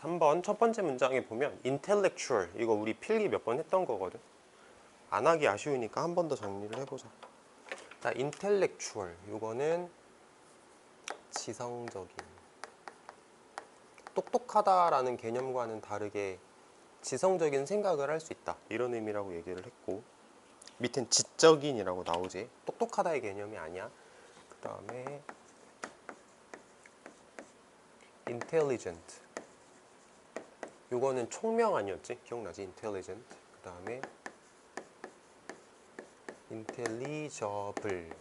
3번 첫 번째 문장에 보면 intellectual, 이거 우리 필기 몇 번 했던 거거든. 안 하기 아쉬우니까 한 번 더 정리를 해보자. 자, intellectual, 이거는 지성적인, 똑똑하다라는 개념과는 다르게 지성적인 생각을 할 수 있다, 이런 의미라고 얘기를 했고, 밑엔 지적인이라고 나오지. 똑똑하다의 개념이 아니야. 그 다음에 intelligent, 요거는 총명 아니었지? 기억나지? intelligent. 그 다음에 intelligible,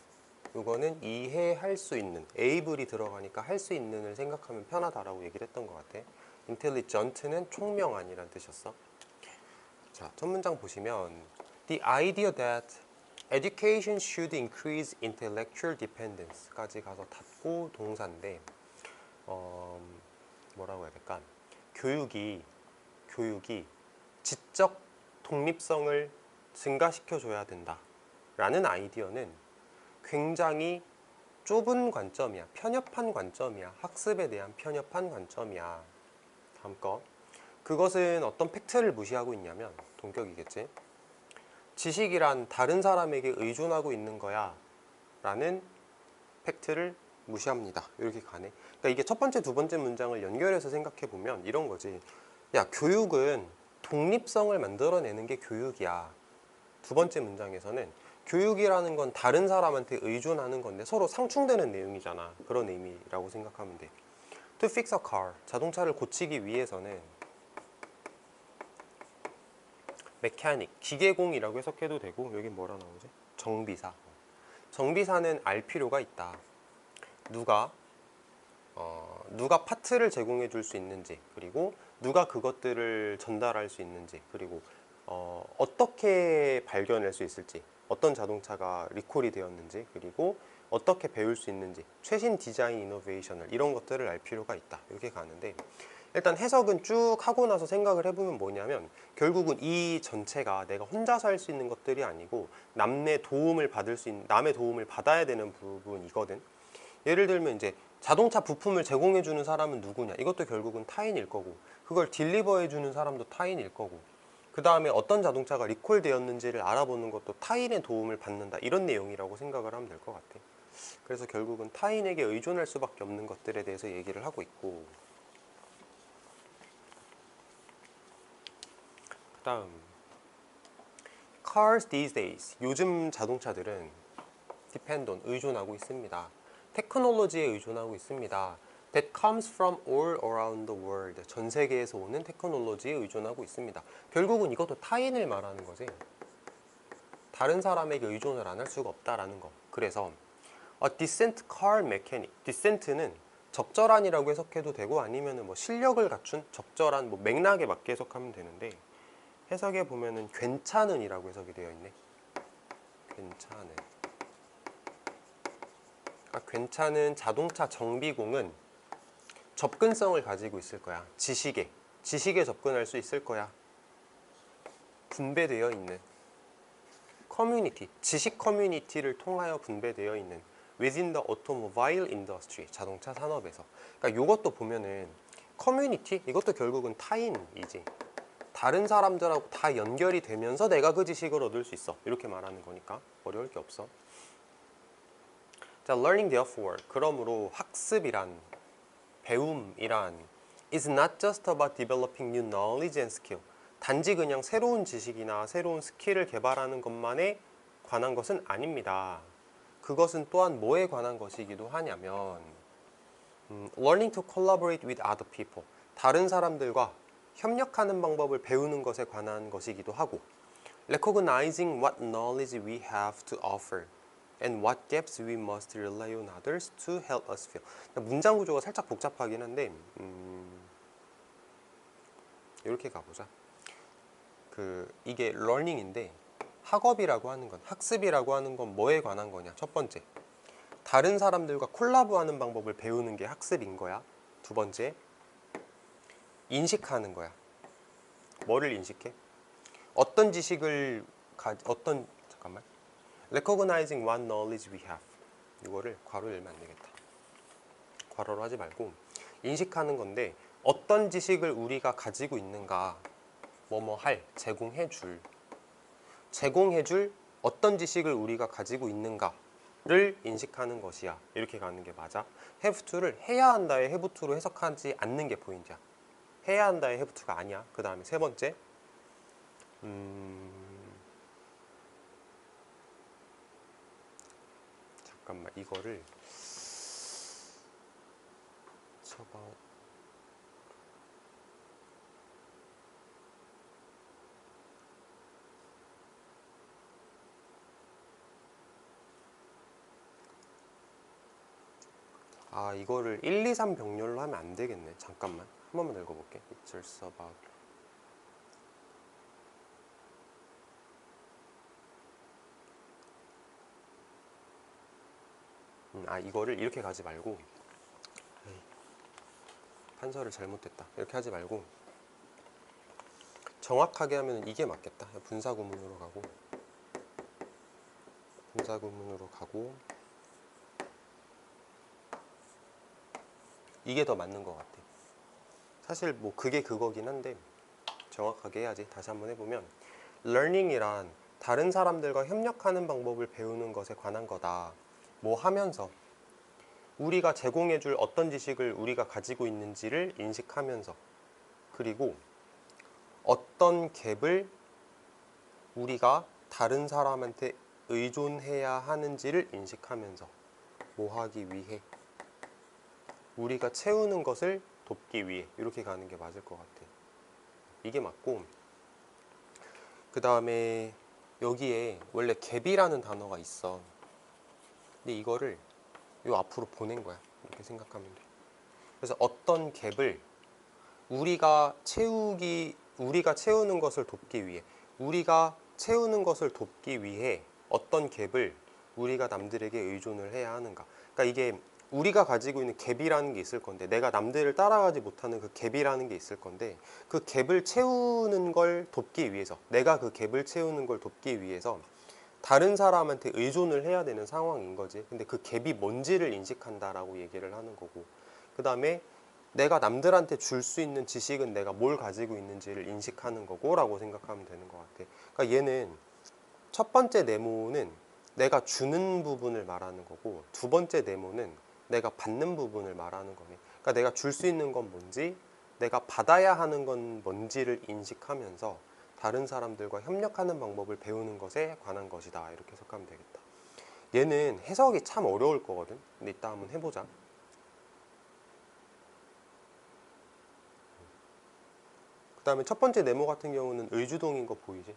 요거는 이해할 수 있는, able이 들어가니까 할 수 있는을 생각하면 편하다라고 얘기를 했던 것 같아. intelligent는 총명한이란 뜻이었어. 자, 첫 문장 보시면 The idea that education should increase intellectual dependence까지 가서 닫고 동사인데, 뭐라고 해야 될까? 교육이 지적 독립성을 증가시켜줘야 된다 라는 아이디어는 굉장히 좁은 관점이야. 편협한 관점이야. 학습에 대한 편협한 관점이야. 다음 거. 그것은 어떤 팩트를 무시하고 있냐면, 동격이겠지. 지식이란 다른 사람에게 의존하고 있는 거야 라는 팩트를 무시합니다. 이렇게 가네. 그러니까 이게 첫 번째, 두 번째 문장을 연결해서 생각해 보면 이런 거지. 야, 교육은 독립성을 만들어내는 게 교육이야. 두 번째 문장에서는 교육이라는 건 다른 사람한테 의존하는 건데 서로 상충되는 내용이잖아. 그런 의미라고 생각하면 돼. To fix a car, 자동차를 고치기 위해서는 mechanic, 기계공이라고 해석해도 되고, 여기 뭐라 나오지? 정비사. 정비사는 알 필요가 있다. 누가 파트를 제공해 줄 수 있는지, 그리고 누가 그것들을 전달할 수 있는지, 그리고 어떻게 발견할 수 있을지, 어떤 자동차가 리콜이 되었는지, 그리고 어떻게 배울 수 있는지, 최신 디자인 이노베이션을, 이런 것들을 알 필요가 있다. 이렇게 가는데, 일단 해석은 쭉 하고 나서 생각을 해보면 뭐냐면, 결국은 이 전체가 내가 혼자서 할 수 있는 것들이 아니고 남의 도움을 받아야 되는 부분이거든. 예를 들면 이제 자동차 부품을 제공해 주는 사람은 누구냐, 이것도 결국은 타인일 거고, 그걸 딜리버해 주는 사람도 타인일 거고, 그 다음에 어떤 자동차가 리콜 되었는지를 알아보는 것도 타인의 도움을 받는다, 이런 내용이라고 생각을 하면 될 것 같아. 그래서 결국은 타인에게 의존할 수밖에 없는 것들에 대해서 얘기를 하고 있고, 그 다음 Cars these days, 요즘 자동차들은 depend on, 의존하고 있습니다. 테크놀로지에 의존하고 있습니다. That comes from all around the world, 전 세계에서 오는 테크놀로지에 의존하고 있습니다. 결국은 이것도 타인을 말하는 거지. 다른 사람에게 의존을 안 할 수가 없다라는 거. 그래서 a decent car mechanic, decent는 적절한이라고 해석해도 되고, 아니면은 뭐 실력을 갖춘, 적절한, 뭐 맥락에 맞게 해석하면 되는데, 해석에 보면은 괜찮은이라고 해석이 되어 있네. 괜찮은. 그러니까 괜찮은 자동차 정비공은 접근성을 가지고 있을 거야. 지식에 접근할 수 있을 거야. 분배되어 있는 커뮤니티, 지식 커뮤니티를 통하여 분배되어 있는 within the automobile industry, 자동차 산업에서. 그러니까 이것도 보면은 커뮤니티, 이것도 결국은 타인이지. 다른 사람들하고 다 연결이 되면서 내가 그 지식을 얻을 수 있어, 이렇게 말하는 거니까 어려울 게 없어. 자, learning therefore, 그러므로 학습이란, 배움이란 is not just about developing new knowledge and skill, 단지 그냥 새로운 지식이나 새로운 스킬을 개발하는 것만에 관한 것은 아닙니다. 그것은 또한 뭐에 관한 것이기도 하냐면 learning to collaborate with other people, 다른 사람들과 협력하는 방법을 배우는 것에 관한 것이기도 하고, recognizing what knowledge we have to offer and what gaps we must rely on others to help us fill. 문장 구조가 살짝 복잡하긴 한데 이렇게 가보자. 이게 learning인데, 학업이라고 하는 건, 학습이라고 하는 건 뭐에 관한 거냐. 첫 번째, 다른 사람들과 콜라보하는 방법을 배우는 게 학습인 거야. 두 번째, 인식하는 거야. 뭐를 인식해? 어떤 지식을 잠깐만. Recognizing what knowledge we have. 이거를 괄호 열면 안 되겠다. 괄호로 하지 말고 인식하는 건데, 어떤 지식을 우리가 가지고 있는가, 뭐뭐 할, 제공해 줄 어떤 지식을 우리가 가지고 있는가를 인식하는 것이야. 이렇게 가는 게 맞아. have to를 해야 한다의 have to로 해석하지 않는 게 포인트야. 해야 한다의 have to가 아니야. 그 다음에 세 번째, 잠깐만, 이거를 쳐봐. 아, 이거를 1, 2, 3 병렬로 하면 안 되겠네. 잠깐만. 한 번만 더 읽어볼게. It's also about. 이거를 이렇게 가지 말고, 판서를 잘못했다. 이렇게 하지 말고 정확하게 하면 이게 맞겠다. 분사구문으로 가고 이게 더 맞는 것 같아. 사실 뭐 그게 그거긴 한데 정확하게 해야지. 다시 한번 해보면, learning이란 다른 사람들과 협력하는 방법을 배우는 것에 관한 거다. 뭐 하면서 우리가 제공해줄 어떤 지식을 우리가 가지고 있는지를 인식하면서, 그리고 어떤 갭을 우리가 다른 사람한테 의존해야 하는지를 인식하면서 뭐 하기 위해, 우리가 채우는 것을 돕기 위해, 이렇게 가는 게 맞을 것 같아. 이게 맞고, 그 다음에 여기에 원래 갭이라는 단어가 있어. 근데 이거를 요 앞으로 보낸 거야. 이렇게 생각하면 돼. 그래서 어떤 갭을 우리가 채우는 것을 돕기 위해, 어떤 갭을 우리가 남들에게 의존을 해야 하는가. 그러니까 이게 우리가 가지고 있는 갭이라는 게 있을 건데, 내가 남들을 따라가지 못하는 그 갭이라는 게 있을 건데, 그 갭을 채우는 걸 돕기 위해서, 내가 그 갭을 채우는 걸 돕기 위해서 다른 사람한테 의존을 해야 되는 상황인 거지. 근데 그 갭이 뭔지를 인식한다라고 얘기를 하는 거고, 그 다음에 내가 남들한테 줄 수 있는 지식은 내가 뭘 가지고 있는지를 인식하는 거고 라고 생각하면 되는 것 같아. 그러니까 얘는 첫 번째 네모는 내가 주는 부분을 말하는 거고, 두 번째 네모는 내가 받는 부분을 말하는 거네. 그러니까 내가 줄 수 있는 건 뭔지, 내가 받아야 하는 건 뭔지를 인식하면서 다른 사람들과 협력하는 방법을 배우는 것에 관한 것이다. 이렇게 해석하면 되겠다. 얘는 해석이 참 어려울 거거든. 근데 이따 한번 해보자. 그 다음에 첫 번째 네모 같은 경우는 의주동인 거 보이지?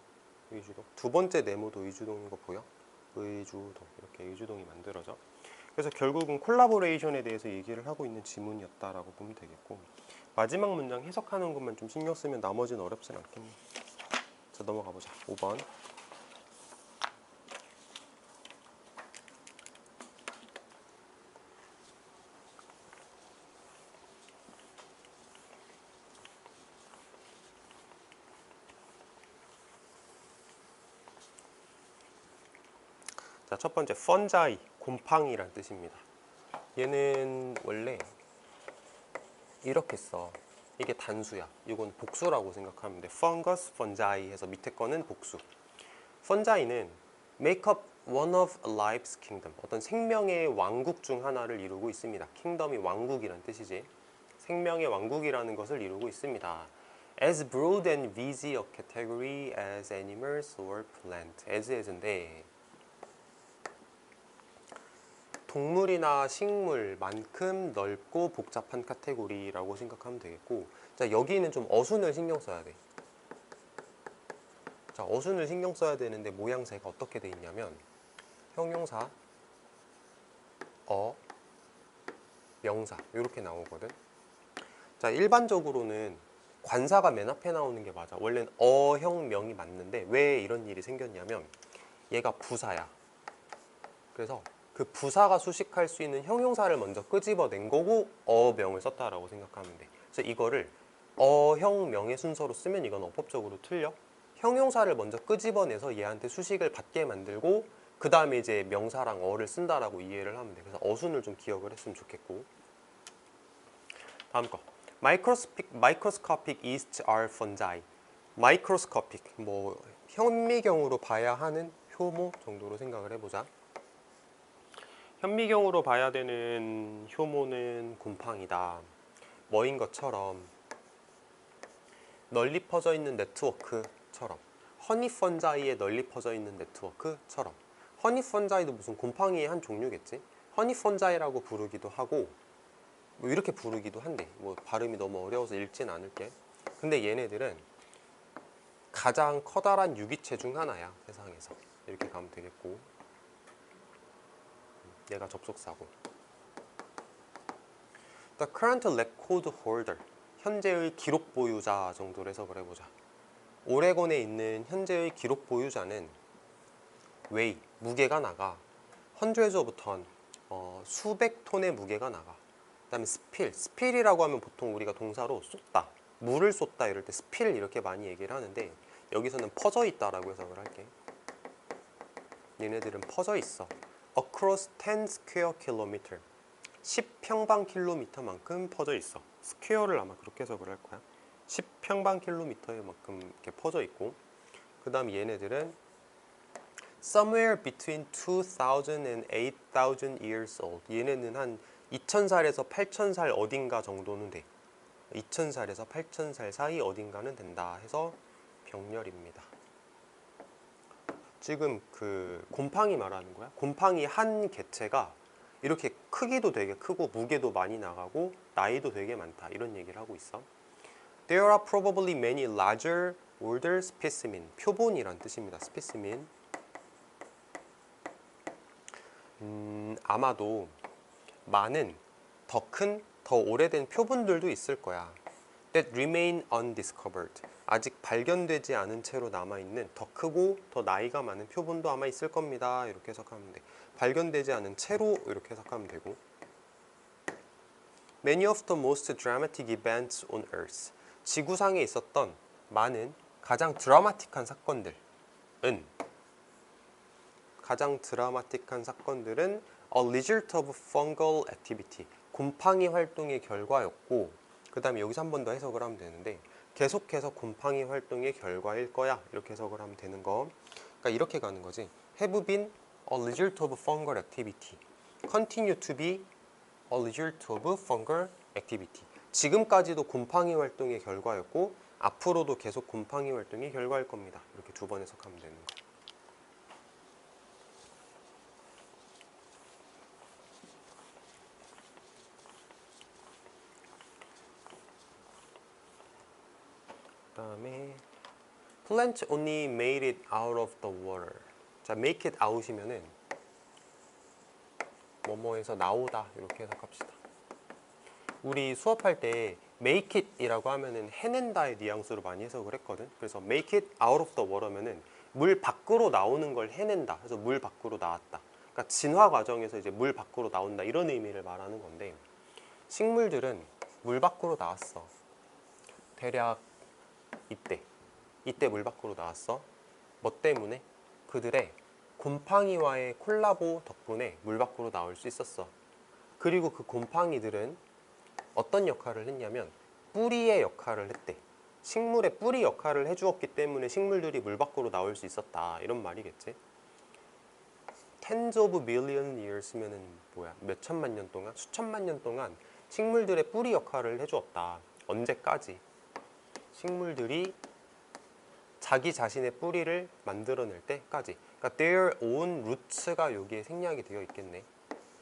의주동. 두 번째 네모도 의주동인 거 보여? 의주동. 이렇게 의주동이 만들어져. 그래서 결국은 콜라보레이션에 대해서 얘기를 하고 있는 지문이었다라고 보면 되겠고, 마지막 문장 해석하는 것만 좀 신경 쓰면 나머지는 어렵진 않겠네. 자, 넘어가 보자. 5번. 자, 첫 번째 펀자이, 곰팡이란 뜻입니다. 얘는 원래 이렇게 써. 이게 단수야. 이건 복수라고 생각하면 돼. fungus, fungi 해서 밑에 거는 복수. 펀자이는 make up one of life's kingdom. 어떤 생명의 왕국 중 하나를 이루고 있습니다. 킹덤이 왕국이란 뜻이지. 생명의 왕국이라는 것을 이루고 있습니다. As broad and busy a category as animals or plant. as인데 동물이나 식물만큼 넓고 복잡한 카테고리라고 생각하면 되겠고, 자, 여기는 좀 어순을 신경 써야 돼. 자, 어순을 신경 써야 되는데 모양새가 어떻게 돼 있냐면 형용사, 명사 이렇게 나오거든. 자, 일반적으로는 관사가 맨 앞에 나오는 게 맞아. 원래는 어형 명이 맞는데 왜 이런 일이 생겼냐면 얘가 부사야. 그래서 그 부사가 수식할 수 있는 형용사를 먼저 끄집어낸 거고 어명을 썼다라고 생각하면 돼. 그래서 이거를 어형명의 순서로 쓰면 이건 어법적으로 틀려. 형용사를 먼저 끄집어내서 얘한테 수식을 받게 만들고 그 다음에 이제 명사랑 어를 쓴다라고 이해를 하면 돼. 그래서 어순을 좀 기억을 했으면 좋겠고. 다음 거. microscopic yeasts are fungi. microscopic, 뭐 현미경으로 봐야 하는 효모 정도로 생각을 해보자. 현미경으로 봐야 되는 효모는 곰팡이다. 뭐인 것처럼 널리 퍼져 있는 네트워크처럼, 허니 펀자이에 널리 퍼져 있는 네트워크처럼. 허니 펀자이도 무슨 곰팡이의 한 종류겠지. 허니 펀자이라고 부르기도 하고 뭐 이렇게 부르기도 한데, 뭐 발음이 너무 어려워서 읽진 않을게. 근데 얘네들은 가장 커다란 유기체 중 하나야, 세상에서. 이렇게 가면 되겠고, 얘가 접속사고. The current record holder, 현재의 기록 보유자 정도로 해석을 해보자. 오레곤에 있는 현재의 기록 보유자는 웨이, 무게가 나가. hundreds of ton, 수백 톤의 무게가 나가. 그 다음에 스필이라고 하면 보통 우리가 동사로 쏟다, 물을 쏟다 이럴 때 스필 이렇게 많이 얘기를 하는데, 여기서는 퍼져 있다라고 해석을 할게. 얘네들은 퍼져 있어. Across 10 square kilometer, 10평방킬로미터만큼 퍼져 있어. 스퀘어를 아마 그렇게 해석을 할 거야. 10평방킬로미터만큼 이렇게 퍼져 있고, 그 다음 얘네들은 somewhere between 2000 and 8000 years old. 얘네는 한 2000살에서 8000살 어딘가 정도는 돼. 2000살에서 8000살 사이 어딘가는 된다 해서 병렬입니다. 지금 그 곰팡이 말하는 거야. 곰팡이 한 개체가 이렇게 크기도 되게 크고 무게도 많이 나가고 나이도 되게 많다, 이런 얘기를 하고 있어. There are probably many larger, older specimen. 표본이란 뜻입니다. specimen. 아마도 많은, 더 큰, 더 오래된 표본들도 있을 거야. That remain undiscovered. 아직 발견되지 않은 채로 남아있는 더 크고 더 나이가 많은 표본도 아마 있을 겁니다. 이렇게 해석하면 돼. 발견되지 않은 채로 이렇게 해석하면 되고. Many of the most dramatic events on Earth. 지구상에 있었던 많은 가장 드라마틱한 사건들은 a result of fungal activity. 곰팡이 활동의 결과였고, 그 다음에 여기서 한 번 더 해석을 하면 되는데, 계속해서 곰팡이 활동의 결과일 거야, 이렇게 해석을 하면 되는 거. 그러니까 이렇게 가는 거지. Have been a result of fungal activity. Continue to be a result of fungal activity. 지금까지도 곰팡이 활동의 결과였고 앞으로도 계속 곰팡이 활동의 결과일 겁니다. 이렇게 두 번 해석하면 되는 거. 그 다음에 Plant only made it out of the water. 자, make it out이면은 뭐뭐에서 나오다, 이렇게 해석합시다. 우리 수업할 때 make it 이라고 하면은 해낸다의 뉘앙스로 많이 해석을 했거든. 그래서 make it out of the water면은 물 밖으로 나오는 걸 해낸다. 그래서 물 밖으로 나왔다. 그러니까 진화 과정에서 이제 물 밖으로 나온다, 이런 의미를 말하는 건데, 식물들은 물 밖으로 나왔어. 대략 이때 물 밖으로 나왔어. 뭐 때문에? 그들의 곰팡이와의 콜라보 덕분에 물 밖으로 나올 수 있었어. 그리고 그 곰팡이들은 어떤 역할을 했냐면 뿌리의 역할을 했대. 식물의 뿌리 역할을 해주었기 때문에 식물들이 물 밖으로 나올 수 있었다, 이런 말이겠지. Tens of million years면은 뭐야? 몇 천만 년 동안, 수천만 년 동안 식물들의 뿌리 역할을 해주었다. 언제까지? 식물들이 자기 자신의 뿌리를 만들어낼 때까지. 그러니까 their own roots가 여기에 생략이 되어 있겠네.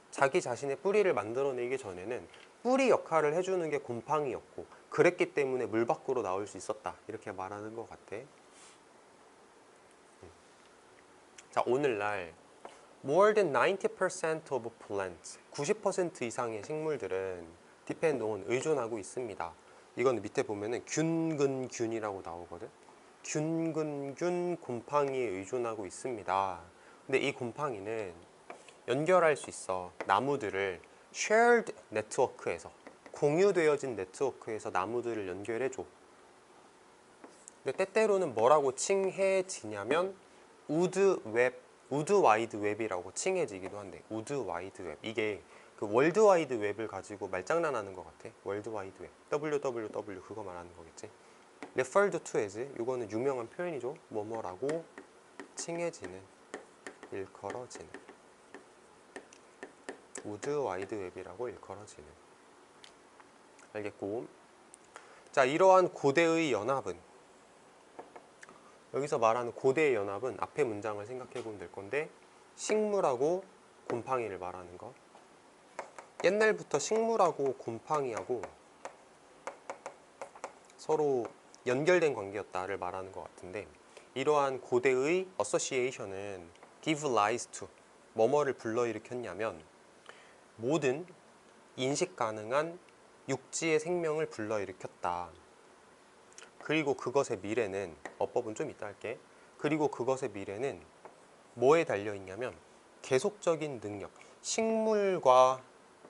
자기 자신의 뿌리를 만들어내기 전에는 뿌리 역할을 해주는 게 곰팡이였고, 그랬기 때문에 물 밖으로 나올 수 있었다, 이렇게 말하는 것 같아. 자, 오늘날 more than 90% of plants, 90% 이상의 식물들은 depend on, 의존하고 있습니다. 이건 밑에 보면은 균근균이라고 나오거든. 균근균, 곰팡이에 의존하고 있습니다. 근데 이 곰팡이는 연결할 수 있어. 나무들을 shared 네트워크에서, 공유되어진 네트워크에서 나무들을 연결해줘. 근데 때때로는 뭐라고 칭해지냐면 우드 와이드 웹이라고 칭해지기도 한대. 우드 와이드 웹. 이게 그 월드와이드 웹을 가지고 말장난하는 것 같아. 월드와이드 웹. www 그거 말하는 거겠지. referred to as 이거는 유명한 표현이죠. 뭐뭐라고 칭해지는, 일컬어지는. 월드와이드 웹이라고 일컬어지는. 알겠고. 자, 이러한 고대의 연합은, 여기서 말하는 고대의 연합은 앞에 문장을 생각해 보면 될 건데, 식물하고 곰팡이를 말하는 거. 옛날부터 식물하고 곰팡이하고 서로 연결된 관계였다를 말하는 것 같은데, 이러한 고대의 association은 give rise to 뭐뭐를 불러일으켰냐면 모든 인식 가능한 육지의 생명을 불러일으켰다. 그리고 그것의 미래는, 어법은 좀 이따 할게. 그리고 그것의 미래는 뭐에 달려있냐면 계속적인 능력, 식물과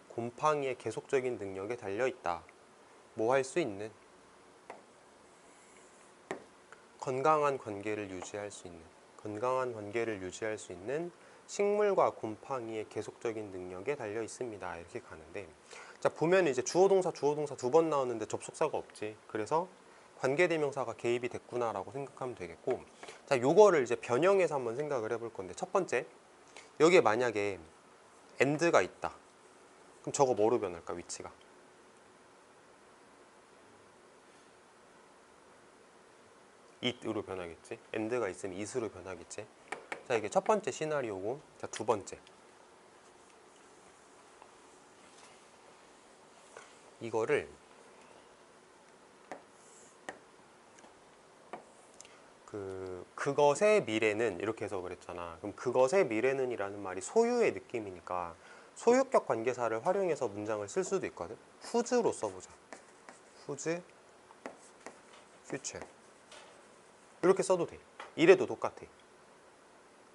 곰팡이의 계속적인 능력에 달려있다. 뭐 할 수 있는? 건강한 관계를 유지할 수 있는, 건강한 관계를 유지할 수 있는 식물과 곰팡이의 계속적인 능력에 달려 있습니다. 이렇게 가는데, 자, 보면 이제 주어 동사 두 번 나오는데 접속사가 없지. 그래서 관계대명사가 개입이 됐구나라고 생각하면 되겠고, 자, 요거를 이제 변형해서 한번 생각을 해볼 건데, 첫 번째, 여기에 만약에 and가 있다. 그럼 저거 뭐로 변할까, 위치가? it으로 변하겠지. and가 있으면 it으로 변하겠지. 자, 이게 첫 번째 시나리오고, 자, 두 번째. 이거를 그것의 미래는 이렇게 해서 그랬잖아. 그럼 그것의 미래는 이라는 말이 소유의 느낌이니까 소유격 관계사를 활용해서 문장을 쓸 수도 있거든. whose로 써보자. whose future 이렇게 써도 돼. 이래도 똑같아.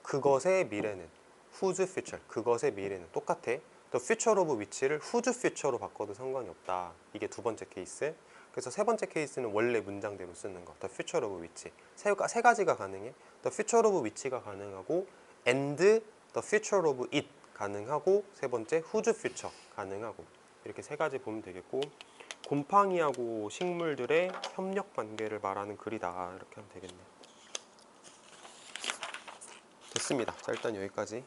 그것의 미래는 whose future, 그것의 미래는 똑같아. the future of which를 whose future로 바꿔도 상관이 없다. 이게 두 번째 케이스. 그래서 세 번째 케이스는 원래 문장대로 쓰는 거. the future of which. 세 가지가 가능해. the future of which가 가능하고 and the future of it 가능하고 세 번째 whose future 가능하고. 이렇게 세 가지 보면 되겠고, 곰팡이하고 식물들의 협력 관계를 말하는 글이다. 이렇게 하면 되겠네. 됐습니다. 자, 일단 여기까지.